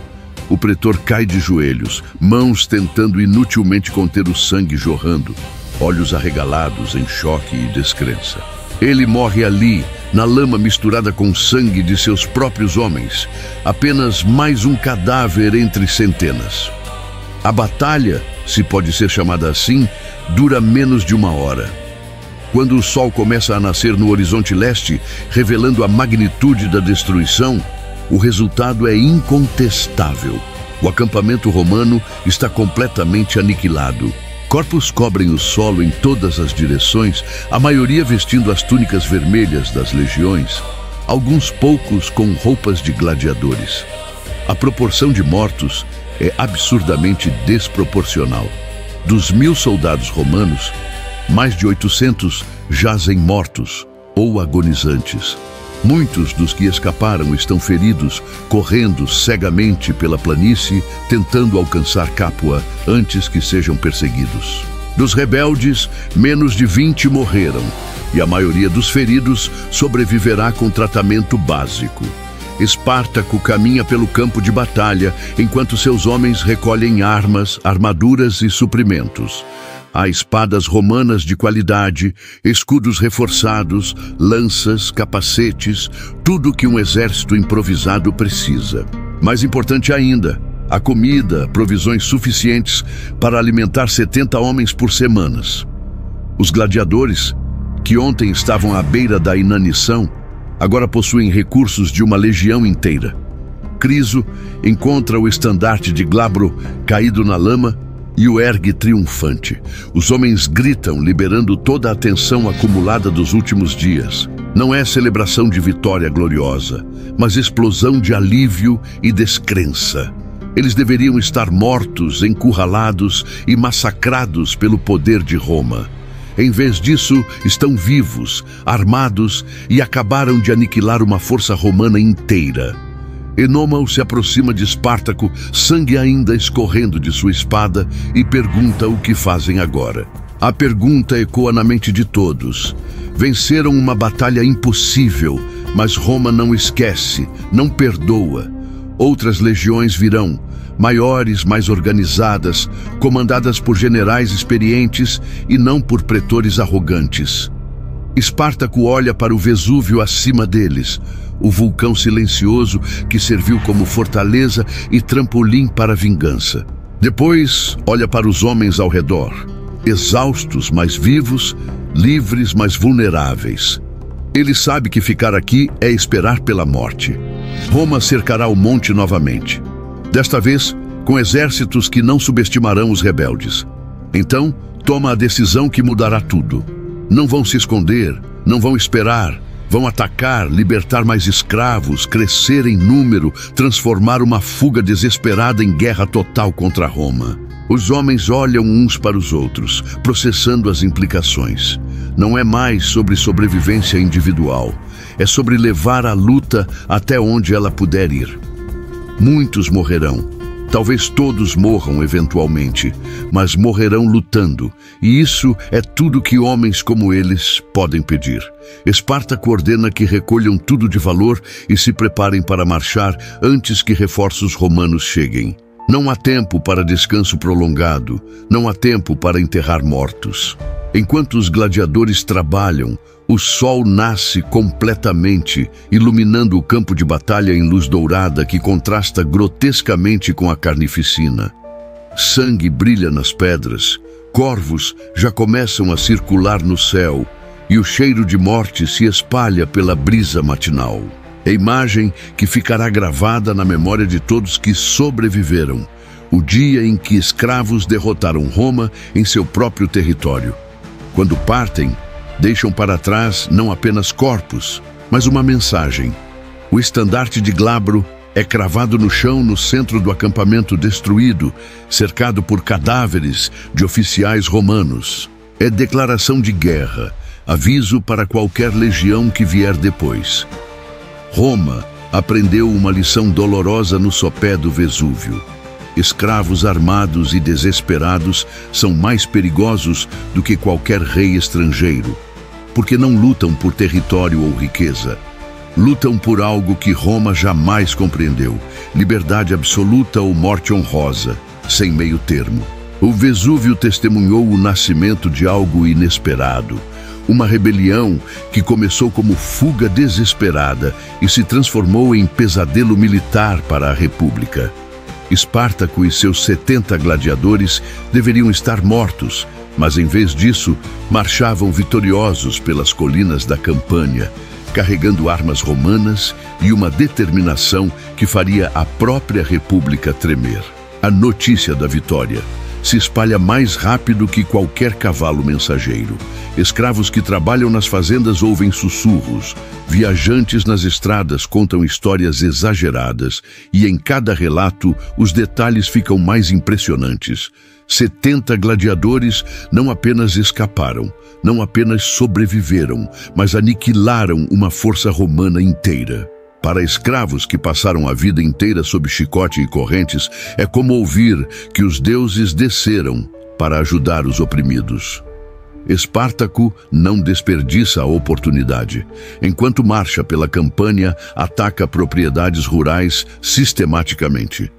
O pretor cai de joelhos, mãos tentando inutilmente conter o sangue jorrando, olhos arregalados em choque e descrença. Ele morre ali, na lama misturada com sangue de seus próprios homens, apenas mais um cadáver entre centenas. A batalha, se pode ser chamada assim, dura menos de 1 hora. Quando o sol começa a nascer no horizonte leste, revelando a magnitude da destruição, o resultado é incontestável. O acampamento romano está completamente aniquilado. Corpos cobrem o solo em todas as direções, a maioria vestindo as túnicas vermelhas das legiões, alguns poucos com roupas de gladiadores. A proporção de mortos é absurdamente desproporcional. Dos 1000 soldados romanos, mais de 800 jazem mortos ou agonizantes. Muitos dos que escaparam estão feridos, correndo cegamente pela planície, tentando alcançar Capua antes que sejam perseguidos. Dos rebeldes, menos de 20 morreram, e a maioria dos feridos sobreviverá com tratamento básico. Espartaco caminha pelo campo de batalha, enquanto seus homens recolhem armas, armaduras e suprimentos. Há espadas romanas de qualidade, escudos reforçados, lanças, capacetes, tudo que um exército improvisado precisa. Mais importante ainda, há comida, provisões suficientes para alimentar 70 homens por semanas. Os gladiadores, que ontem estavam à beira da inanição, agora possuem recursos de uma legião inteira. Criso encontra o estandarte de Glabro caído na lama e o ergue triunfante. Os homens gritam, liberando toda a tensão acumulada dos últimos dias. Não é celebração de vitória gloriosa, mas explosão de alívio e descrença. Eles deveriam estar mortos, encurralados e massacrados pelo poder de Roma. Em vez disso, estão vivos, armados e acabaram de aniquilar uma força romana inteira. Enômao se aproxima de Espartaco, sangue ainda escorrendo de sua espada, e pergunta o que fazem agora. A pergunta ecoa na mente de todos. Venceram uma batalha impossível, mas Roma não esquece, não perdoa. Outras legiões virão, maiores, mais organizadas, comandadas por generais experientes e não por pretores arrogantes. Espartaco olha para o Vesúvio acima deles, o vulcão silencioso que serviu como fortaleza e trampolim para a vingança. Depois, olha para os homens ao redor, exaustos, mas vivos, livres, mas vulneráveis. Ele sabe que ficar aqui é esperar pela morte. Roma cercará o monte novamente. Desta vez, com exércitos que não subestimarão os rebeldes. Então, toma a decisão que mudará tudo. Não vão se esconder, não vão esperar. Vão atacar, libertar mais escravos, crescer em número, transformar uma fuga desesperada em guerra total contra Roma. Os homens olham uns para os outros, processando as implicações. Não é mais sobre sobrevivência individual, é sobre levar a luta até onde ela puder ir. Muitos morrerão. Talvez todos morram eventualmente, mas morrerão lutando, e isso é tudo que homens como eles podem pedir. Espartaco ordena que recolham tudo de valor e se preparem para marchar antes que reforços romanos cheguem. Não há tempo para descanso prolongado, não há tempo para enterrar mortos. Enquanto os gladiadores trabalham, O sol nasce completamente, iluminando o campo de batalha em luz dourada que contrasta grotescamente com a carnificina. Sangue brilha nas pedras, corvos já começam a circular no céu e o cheiro de morte se espalha pela brisa matinal. É imagem que ficará gravada na memória de todos que sobreviveram, o dia em que escravos derrotaram Roma em seu próprio território. Quando partem, deixam para trás não apenas corpos, mas uma mensagem. O estandarte de Glabro é cravado no chão no centro do acampamento destruído, cercado por cadáveres de oficiais romanos. É declaração de guerra, aviso para qualquer legião que vier depois. Roma aprendeu uma lição dolorosa no sopé do Vesúvio. Escravos armados e desesperados são mais perigosos do que qualquer rei estrangeiro, porque não lutam por território ou riqueza. Lutam por algo que Roma jamais compreendeu: liberdade absoluta ou morte honrosa, sem meio termo. O Vesúvio testemunhou o nascimento de algo inesperado, uma rebelião que começou como fuga desesperada e se transformou em pesadelo militar para a República. Espartaco e seus 70 gladiadores deveriam estar mortos, mas em vez disso, marchavam vitoriosos pelas colinas da Campânia, carregando armas romanas e uma determinação que faria a própria República tremer. A notícia da vitória se espalha mais rápido que qualquer cavalo mensageiro. Escravos que trabalham nas fazendas ouvem sussurros. Viajantes nas estradas contam histórias exageradas e em cada relato os detalhes ficam mais impressionantes. 70 gladiadores não apenas escaparam, não apenas sobreviveram, mas aniquilaram uma força romana inteira. Para escravos que passaram a vida inteira sob chicote e correntes, é como ouvir que os deuses desceram para ajudar os oprimidos. Espartaco não desperdiça a oportunidade. Enquanto marcha pela Campânia, ataca propriedades rurais sistematicamente.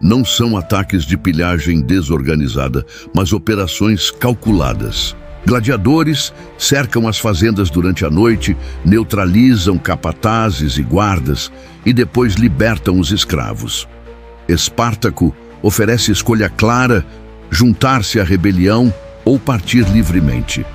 Não são ataques de pilhagem desorganizada, mas operações calculadas. Gladiadores cercam as fazendas durante a noite, neutralizam capatazes e guardas e depois libertam os escravos. Espartaco oferece escolha clara: juntar-se à rebelião ou partir livremente.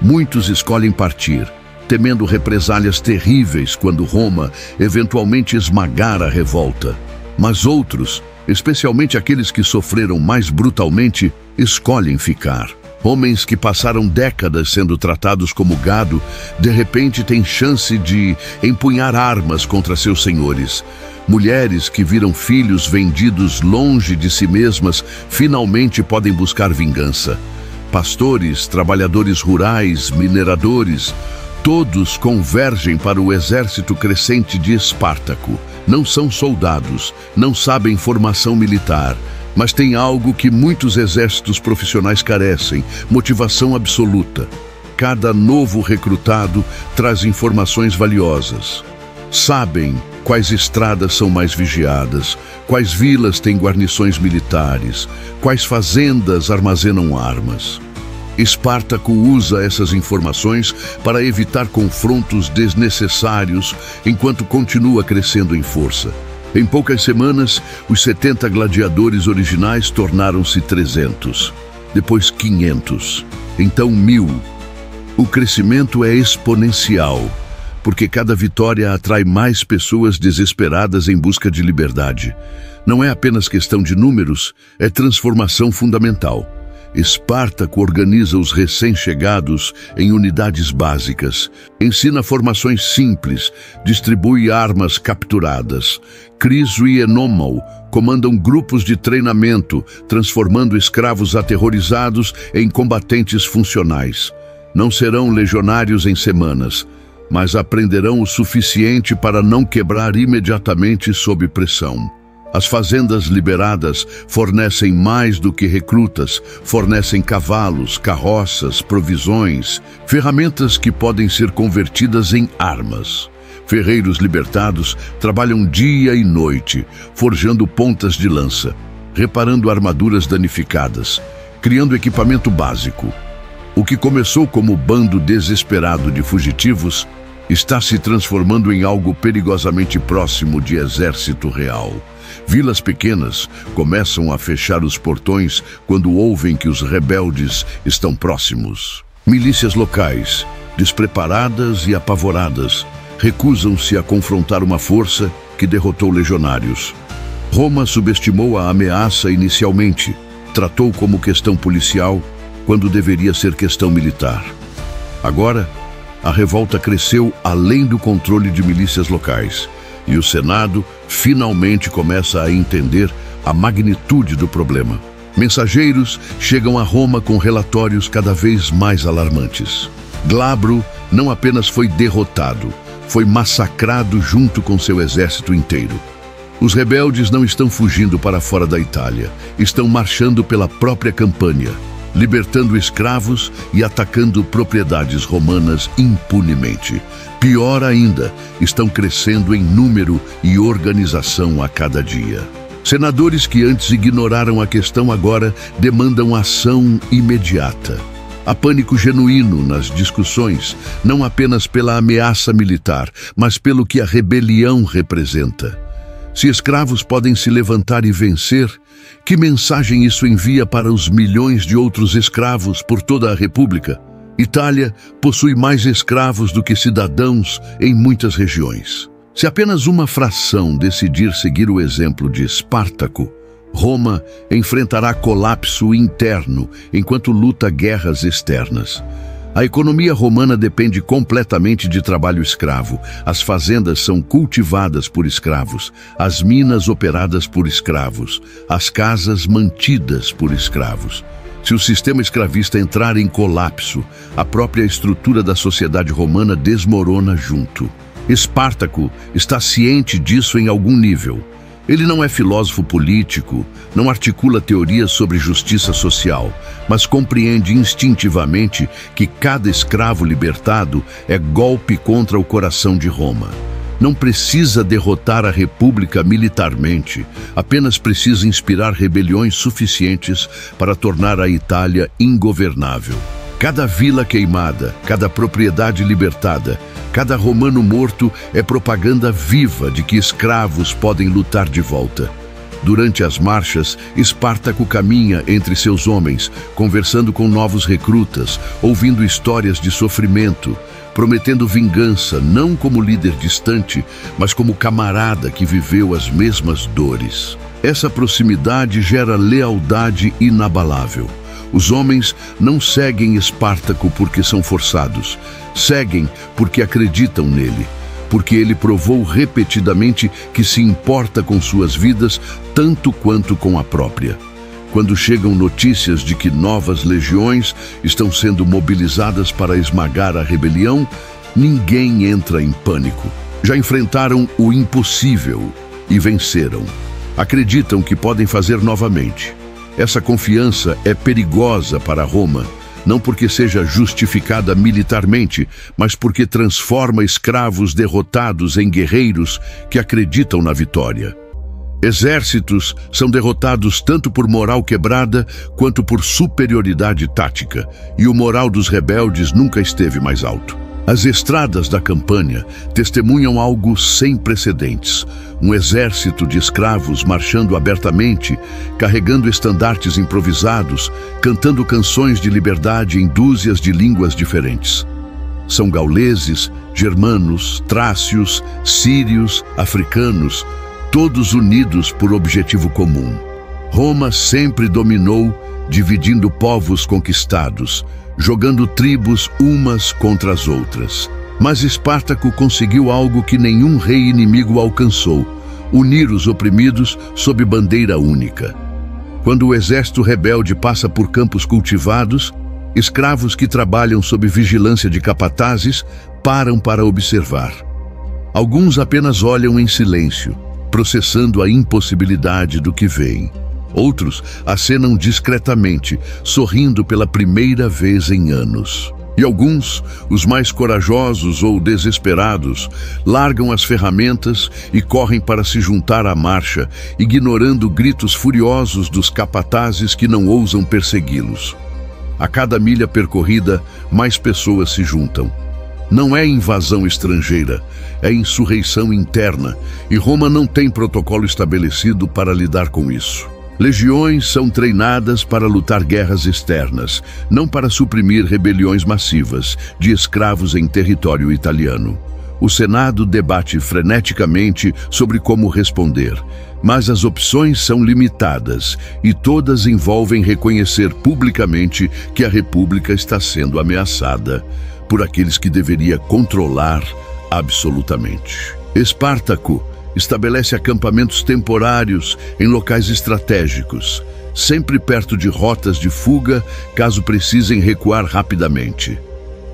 Muitos escolhem partir, temendo represálias terríveis quando Roma eventualmente esmagar a revolta. Mas outros, especialmente aqueles que sofreram mais brutalmente, escolhem ficar. Homens que passaram décadas sendo tratados como gado, de repente têm chance de empunhar armas contra seus senhores. Mulheres que viram filhos vendidos longe de si mesmas, finalmente podem buscar vingança. Pastores, trabalhadores rurais, mineradores, todos convergem para o exército crescente de Espartaco. Não são soldados, não sabem formação militar, mas tem algo que muitos exércitos profissionais carecem: motivação absoluta. Cada novo recrutado traz informações valiosas. Sabem quais estradas são mais vigiadas, quais vilas têm guarnições militares, quais fazendas armazenam armas. Espartaco usa essas informações para evitar confrontos desnecessários enquanto continua crescendo em força. Em poucas semanas, os 70 gladiadores originais tornaram-se 300, depois 500, então 1000. O crescimento é exponencial, porque cada vitória atrai mais pessoas desesperadas em busca de liberdade. Não é apenas questão de números, é transformação fundamental. Espartaco organiza os recém-chegados em unidades básicas, ensina formações simples, distribui armas capturadas. Criso e Enômao comandam grupos de treinamento, transformando escravos aterrorizados em combatentes funcionais. Não serão legionários em semanas, mas aprenderão o suficiente para não quebrar imediatamente sob pressão. As fazendas liberadas fornecem mais do que recrutas, fornecem cavalos, carroças, provisões, ferramentas que podem ser convertidas em armas. Ferreiros libertados trabalham dia e noite, forjando pontas de lança, reparando armaduras danificadas, criando equipamento básico. O que começou como bando desesperado de fugitivos está se transformando em algo perigosamente próximo de exército real. Vilas pequenas começam a fechar os portões quando ouvem que os rebeldes estão próximos. Milícias locais, despreparadas e apavoradas, recusam-se a confrontar uma força que derrotou legionários. Roma subestimou a ameaça inicialmente, tratou como questão policial quando deveria ser questão militar. Agora, a revolta cresceu além do controle de milícias locais, e o Senado finalmente começa a entender a magnitude do problema. Mensageiros chegam a Roma com relatórios cada vez mais alarmantes. Glabro não apenas foi derrotado, foi massacrado junto com seu exército inteiro. Os rebeldes não estão fugindo para fora da Itália, estão marchando pela própria Campânia, libertando escravos e atacando propriedades romanas impunemente. Pior ainda, estão crescendo em número e organização a cada dia. Senadores que antes ignoraram a questão agora demandam ação imediata. Há pânico genuíno nas discussões, não apenas pela ameaça militar, mas pelo que a rebelião representa. Se escravos podem se levantar e vencer, que mensagem isso envia para os milhões de outros escravos por toda a República? Itália possui mais escravos do que cidadãos em muitas regiões. Se apenas uma fração decidir seguir o exemplo de Espartaco, Roma enfrentará colapso interno enquanto luta guerras externas. A economia romana depende completamente de trabalho escravo. As fazendas são cultivadas por escravos, as minas operadas por escravos, as casas mantidas por escravos. Se o sistema escravista entrar em colapso, a própria estrutura da sociedade romana desmorona junto. Espartaco está ciente disso em algum nível. Ele não é filósofo político, não articula teorias sobre justiça social, mas compreende instintivamente que cada escravo libertado é golpe contra o coração de Roma. Não precisa derrotar a República militarmente, apenas precisa inspirar rebeliões suficientes para tornar a Itália ingovernável. Cada vila queimada, cada propriedade libertada, cada romano morto é propaganda viva de que escravos podem lutar de volta. Durante as marchas, Espartaco caminha entre seus homens, conversando com novos recrutas, ouvindo histórias de sofrimento, prometendo vingança não como líder distante, mas como camarada que viveu as mesmas dores. Essa proximidade gera lealdade inabalável. Os homens não seguem Espartaco porque são forçados, seguem porque acreditam nele, porque ele provou repetidamente que se importa com suas vidas tanto quanto com a própria. Quando chegam notícias de que novas legiões estão sendo mobilizadas para esmagar a rebelião, ninguém entra em pânico. Já enfrentaram o impossível e venceram. Acreditam que podem fazer novamente. Essa confiança é perigosa para Roma, não porque seja justificada militarmente, mas porque transforma escravos derrotados em guerreiros que acreditam na vitória. Exércitos são derrotados tanto por moral quebrada quanto por superioridade tática, e o moral dos rebeldes nunca esteve mais alto. As estradas da Campânia testemunham algo sem precedentes. Um exército de escravos marchando abertamente, carregando estandartes improvisados, cantando canções de liberdade em dúzias de línguas diferentes. São gauleses, germanos, trácios, sírios, africanos, todos unidos por objetivo comum. Roma sempre dominou, dividindo povos conquistados, jogando tribos umas contra as outras. Mas Espartaco conseguiu algo que nenhum rei inimigo alcançou: unir os oprimidos sob bandeira única. Quando o exército rebelde passa por campos cultivados, escravos que trabalham sob vigilância de capatazes param para observar. Alguns apenas olham em silêncio, processando a impossibilidade do que veem. Outros acenam discretamente, sorrindo pela primeira vez em anos. E alguns, os mais corajosos ou desesperados, largam as ferramentas e correm para se juntar à marcha, ignorando gritos furiosos dos capatazes que não ousam persegui-los. A cada milha percorrida, mais pessoas se juntam. Não é invasão estrangeira, é insurreição interna, e Roma não tem protocolo estabelecido para lidar com isso. Legiões são treinadas para lutar guerras externas, não para suprimir rebeliões massivas de escravos em território italiano. O Senado debate freneticamente sobre como responder, mas as opções são limitadas e todas envolvem reconhecer publicamente que a República está sendo ameaçada por aqueles que deveria controlar absolutamente. Espartaco estabelece acampamentos temporários em locais estratégicos, sempre perto de rotas de fuga, caso precisem recuar rapidamente.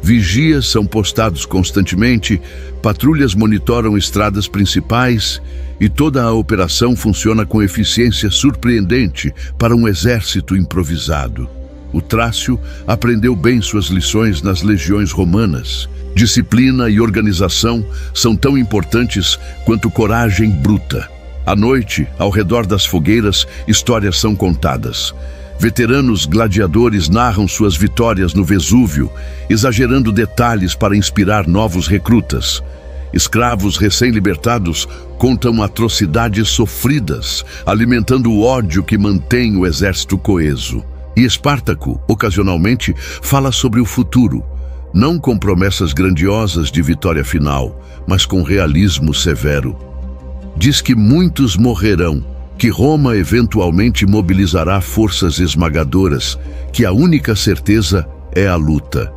Vigias são postados constantemente, patrulhas monitoram estradas principais e toda a operação funciona com eficiência surpreendente para um exército improvisado. O Trácio aprendeu bem suas lições nas legiões romanas. Disciplina e organização são tão importantes quanto coragem bruta. À noite, ao redor das fogueiras, histórias são contadas. Veteranos gladiadores narram suas vitórias no Vesúvio, exagerando detalhes para inspirar novos recrutas. Escravos recém-libertados contam atrocidades sofridas, alimentando o ódio que mantém o exército coeso. E Espartaco, ocasionalmente, fala sobre o futuro, não com promessas grandiosas de vitória final, mas com realismo severo. Diz que muitos morrerão, que Roma eventualmente mobilizará forças esmagadoras, que a única certeza é a luta.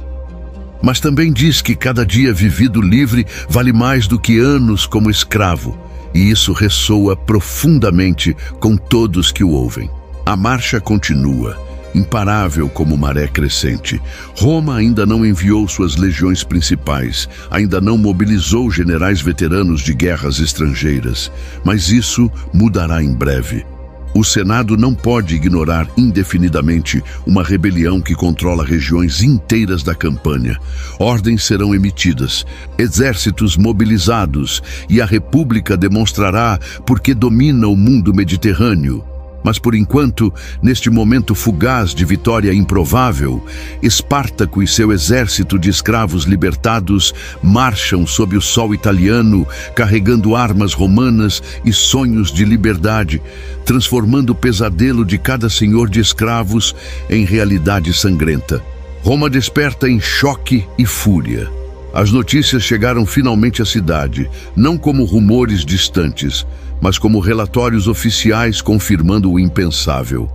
Mas também diz que cada dia vivido livre vale mais do que anos como escravo, e isso ressoa profundamente com todos que o ouvem. A marcha continua, imparável como maré crescente. Roma ainda não enviou suas legiões principais, ainda não mobilizou generais veteranos de guerras estrangeiras, mas isso mudará em breve. O Senado não pode ignorar indefinidamente uma rebelião que controla regiões inteiras da campanha. Ordens serão emitidas, exércitos mobilizados, e a República demonstrará por que domina o mundo mediterrâneo. Mas por enquanto, neste momento fugaz de vitória improvável, Espartaco e seu exército de escravos libertados marcham sob o sol italiano, carregando armas romanas e sonhos de liberdade, transformando o pesadelo de cada senhor de escravos em realidade sangrenta. Roma desperta em choque e fúria. As notícias chegaram finalmente à cidade, não como rumores distantes, mas como relatórios oficiais confirmando o impensável.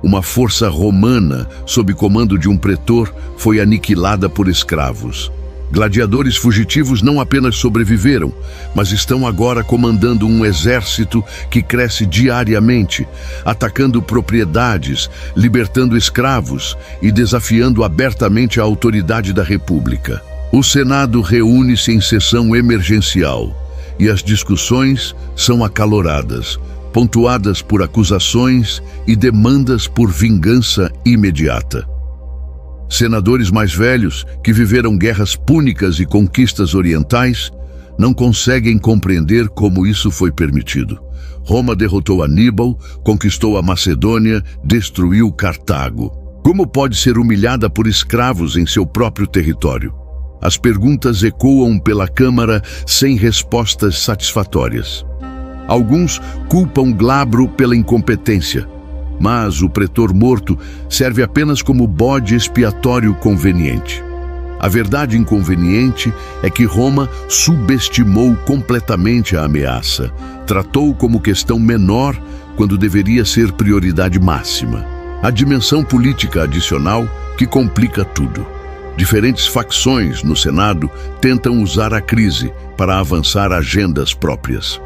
Uma força romana, sob comando de um pretor, foi aniquilada por escravos. Gladiadores fugitivos não apenas sobreviveram, mas estão agora comandando um exército que cresce diariamente, atacando propriedades, libertando escravos e desafiando abertamente a autoridade da República. O Senado reúne-se em sessão emergencial e as discussões são acaloradas, pontuadas por acusações e demandas por vingança imediata. Senadores mais velhos, que viveram guerras púnicas e conquistas orientais, não conseguem compreender como isso foi permitido. Roma derrotou Aníbal, conquistou a Macedônia, destruiu Cartago. Como pode ser humilhada por escravos em seu próprio território? As perguntas ecoam pela Câmara sem respostas satisfatórias. Alguns culpam Glabro pela incompetência, mas o pretor morto serve apenas como bode expiatório conveniente. A verdade inconveniente é que Roma subestimou completamente a ameaça, tratou como questão menor quando deveria ser prioridade máxima. A dimensão política adicional que complica tudo. Diferentes facções no Senado tentam usar a crise para avançar agendas próprias.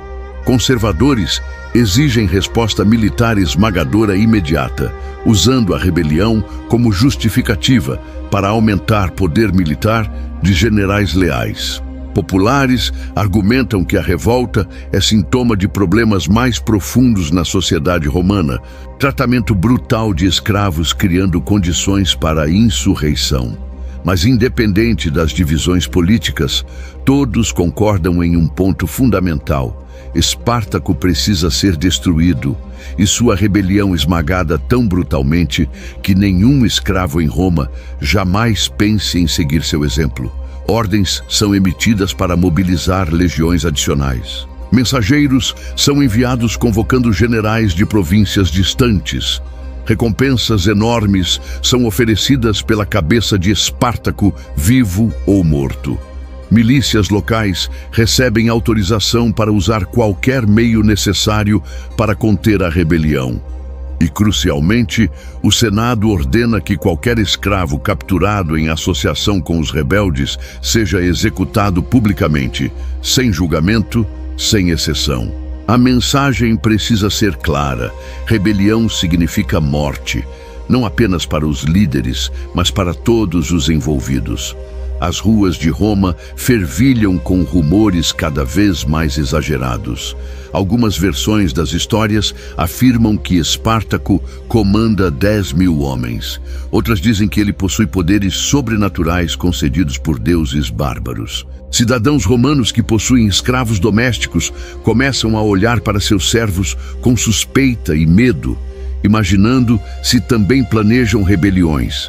Conservadores exigem resposta militar esmagadora imediata, usando a rebelião como justificativa para aumentar poder militar de generais leais. Populares argumentam que a revolta é sintoma de problemas mais profundos na sociedade romana, tratamento brutal de escravos criando condições para a insurreição. Mas independente das divisões políticas, todos concordam em um ponto fundamental. Espartaco precisa ser destruído e sua rebelião esmagada tão brutalmente que nenhum escravo em Roma jamais pense em seguir seu exemplo. Ordens são emitidas para mobilizar legiões adicionais. Mensageiros são enviados convocando generais de províncias distantes. Recompensas enormes são oferecidas pela cabeça de Espartaco, vivo ou morto. Milícias locais recebem autorização para usar qualquer meio necessário para conter a rebelião. E, crucialmente, o Senado ordena que qualquer escravo capturado em associação com os rebeldes seja executado publicamente, sem julgamento, sem exceção. A mensagem precisa ser clara. Rebelião significa morte, não apenas para os líderes, mas para todos os envolvidos. As ruas de Roma fervilham com rumores cada vez mais exagerados. Algumas versões das histórias afirmam que Espartaco comanda 10.000 homens. Outras dizem que ele possui poderes sobrenaturais concedidos por deuses bárbaros. Cidadãos romanos que possuem escravos domésticos começam a olhar para seus servos com suspeita e medo, imaginando se também planejam rebeliões.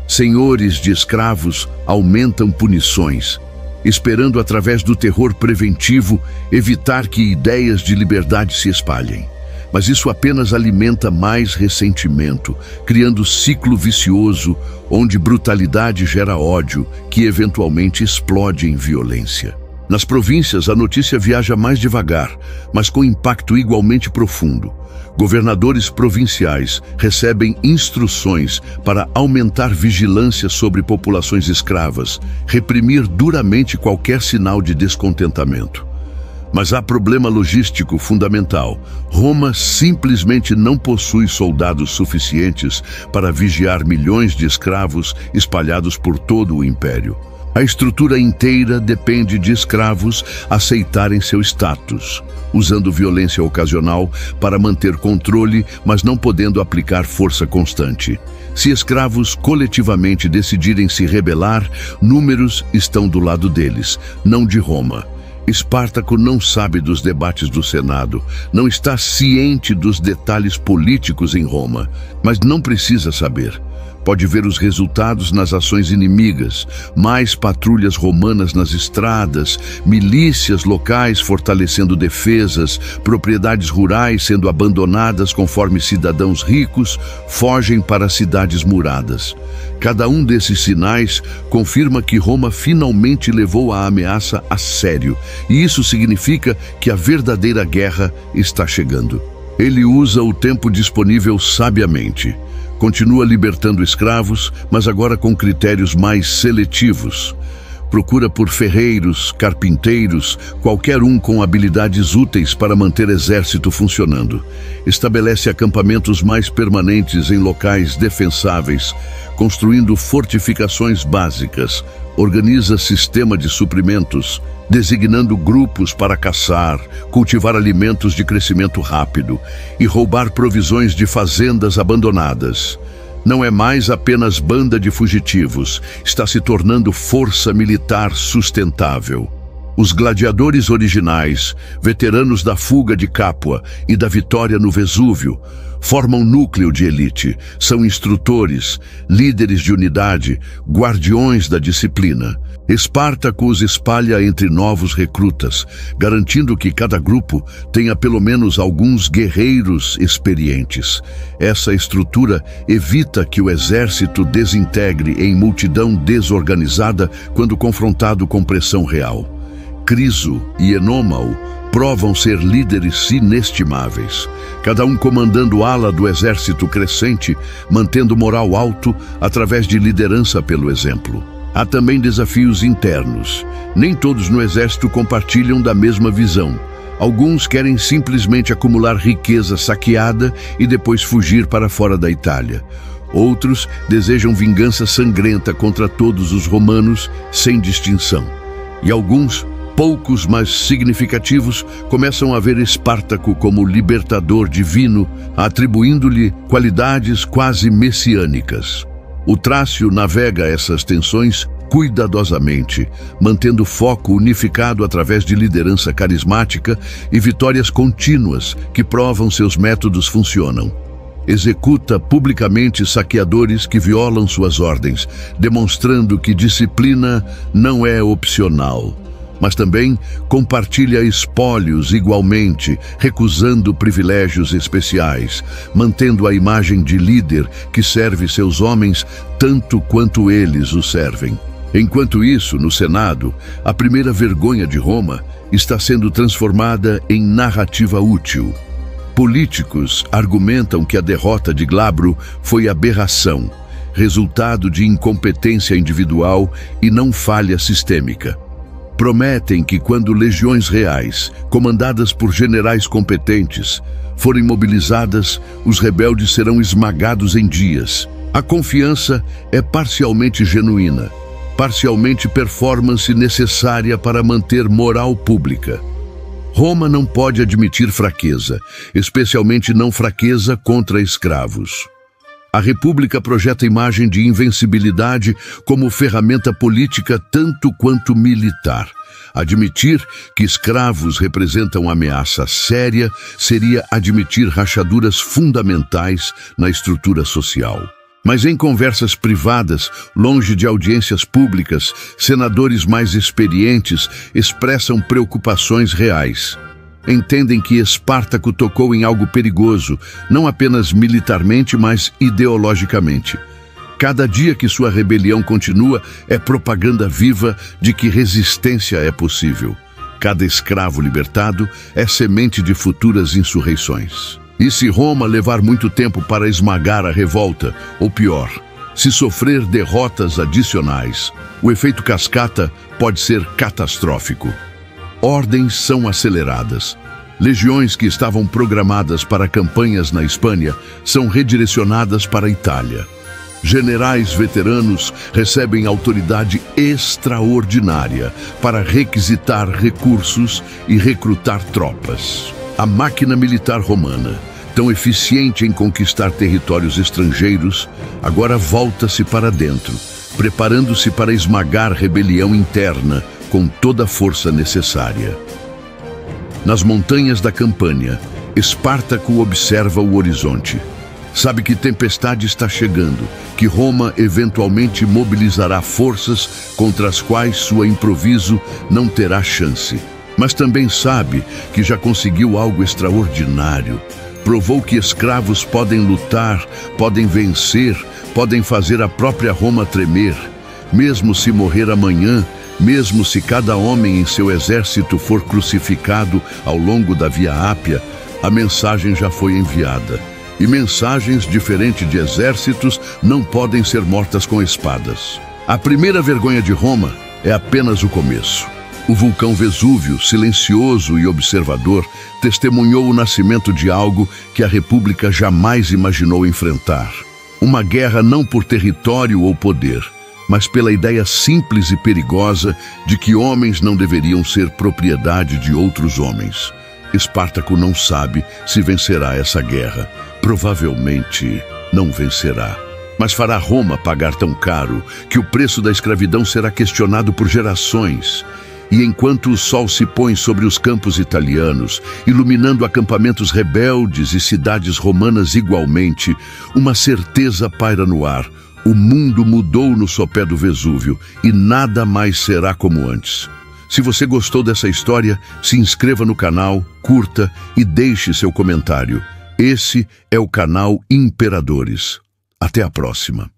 Senhores de escravos aumentam punições, esperando através do terror preventivo evitar que ideias de liberdade se espalhem. Mas isso apenas alimenta mais ressentimento, criando ciclo vicioso onde brutalidade gera ódio, que eventualmente explode em violência. Nas províncias, a notícia viaja mais devagar, mas com impacto igualmente profundo. Governadores provinciais recebem instruções para aumentar vigilância sobre populações escravas, reprimir duramente qualquer sinal de descontentamento. Mas há problema logístico fundamental. Roma simplesmente não possui soldados suficientes para vigiar milhões de escravos espalhados por todo o império. A estrutura inteira depende de escravos aceitarem seu status, usando violência ocasional para manter controle, mas não podendo aplicar força constante. Se escravos coletivamente decidirem se rebelar, números estão do lado deles, não de Roma. Espartaco não sabe dos debates do Senado, não está ciente dos detalhes políticos em Roma, mas não precisa saber. Pode ver os resultados nas ações inimigas, mais patrulhas romanas nas estradas, milícias locais fortalecendo defesas, propriedades rurais sendo abandonadas conforme cidadãos ricos fogem para cidades muradas. Cada um desses sinais confirma que Roma finalmente levou a ameaça a sério, e isso significa que a verdadeira guerra está chegando. Ele usa o tempo disponível sabiamente. Continua libertando escravos, mas agora com critérios mais seletivos. Procura por ferreiros, carpinteiros, qualquer um com habilidades úteis para manter exército funcionando. Estabelece acampamentos mais permanentes em locais defensáveis, construindo fortificações básicas. Organiza sistema de suprimentos, designando grupos para caçar, cultivar alimentos de crescimento rápido e roubar provisões de fazendas abandonadas. Não é mais apenas banda de fugitivos, está se tornando força militar sustentável. Os gladiadores originais, veteranos da fuga de Capua e da vitória no Vesúvio, formam núcleo de elite, são instrutores, líderes de unidade, guardiões da disciplina. Espartaco os espalha entre novos recrutas, garantindo que cada grupo tenha pelo menos alguns guerreiros experientes. Essa estrutura evita que o exército desintegre em multidão desorganizada quando confrontado com pressão real. Criso e Enômao provam ser líderes inestimáveis, cada um comandando ala do exército crescente, mantendo moral alto através de liderança pelo exemplo. Há também desafios internos. Nem todos no exército compartilham da mesma visão. Alguns querem simplesmente acumular riqueza saqueada e depois fugir para fora da Itália. Outros desejam vingança sangrenta contra todos os romanos, sem distinção. E alguns, poucos mas significativos, começam a ver Espartaco como libertador divino, atribuindo-lhe qualidades quase messiânicas. O Trácio navega essas tensões, cuidadosamente, mantendo foco unificado através de liderança carismática e vitórias contínuas que provam seus métodos funcionam. Executa publicamente saqueadores que violam suas ordens, demonstrando que disciplina não é opcional. Mas também compartilha espólios igualmente, recusando privilégios especiais, mantendo a imagem de líder que serve seus homens tanto quanto eles o servem. Enquanto isso, no Senado, a primeira vergonha de Roma está sendo transformada em narrativa útil. Políticos argumentam que a derrota de Glabro foi aberração, resultado de incompetência individual e não falha sistêmica. Prometem que quando legiões reais, comandadas por generais competentes, forem mobilizadas, os rebeldes serão esmagados em dias. A confiança é parcialmente genuína, parcialmente performance necessária para manter moral pública. Roma não pode admitir fraqueza, especialmente não fraqueza contra escravos. A República projeta a imagem de invencibilidade como ferramenta política tanto quanto militar. Admitir que escravos representam ameaça séria seria admitir rachaduras fundamentais na estrutura social. Mas em conversas privadas, longe de audiências públicas, senadores mais experientes expressam preocupações reais. Entendem que Espartaco tocou em algo perigoso, não apenas militarmente, mas ideologicamente. Cada dia que sua rebelião continua é propaganda viva de que resistência é possível. Cada escravo libertado é semente de futuras insurreições. E se Roma levar muito tempo para esmagar a revolta, ou pior, se sofrer derrotas adicionais, o efeito cascata pode ser catastrófico. Ordens são aceleradas. Legiões que estavam programadas para campanhas na Espanha são redirecionadas para a Itália. Generais veteranos recebem autoridade extraordinária para requisitar recursos e recrutar tropas. A máquina militar romana, tão eficiente em conquistar territórios estrangeiros, agora volta-se para dentro, preparando-se para esmagar rebelião interna com toda a força necessária. Nas montanhas da Campânia, Espartaco observa o horizonte. Sabe que tempestade está chegando, que Roma eventualmente mobilizará forças contra as quais sua improviso não terá chance. Mas também sabe que já conseguiu algo extraordinário. Provou que escravos podem lutar, podem vencer, podem fazer a própria Roma tremer. Mesmo se morrer amanhã, mesmo se cada homem em seu exército for crucificado ao longo da Via Ápia, a mensagem já foi enviada. E mensagens, diferente de exércitos, não podem ser mortas com espadas. A primeira vergonha de Roma é apenas o começo. O vulcão Vesúvio, silencioso e observador, testemunhou o nascimento de algo que a República jamais imaginou enfrentar. Uma guerra não por território ou poder, mas pela ideia simples e perigosa de que homens não deveriam ser propriedade de outros homens. Espartaco não sabe se vencerá essa guerra. Provavelmente não vencerá. Mas fará Roma pagar tão caro que o preço da escravidão será questionado por gerações. E enquanto o sol se põe sobre os campos italianos, iluminando acampamentos rebeldes e cidades romanas igualmente, uma certeza paira no ar. O mundo mudou no sopé do Vesúvio e nada mais será como antes. Se você gostou dessa história, se inscreva no canal, curta e deixe seu comentário. Esse é o canal Imperadores. Até a próxima.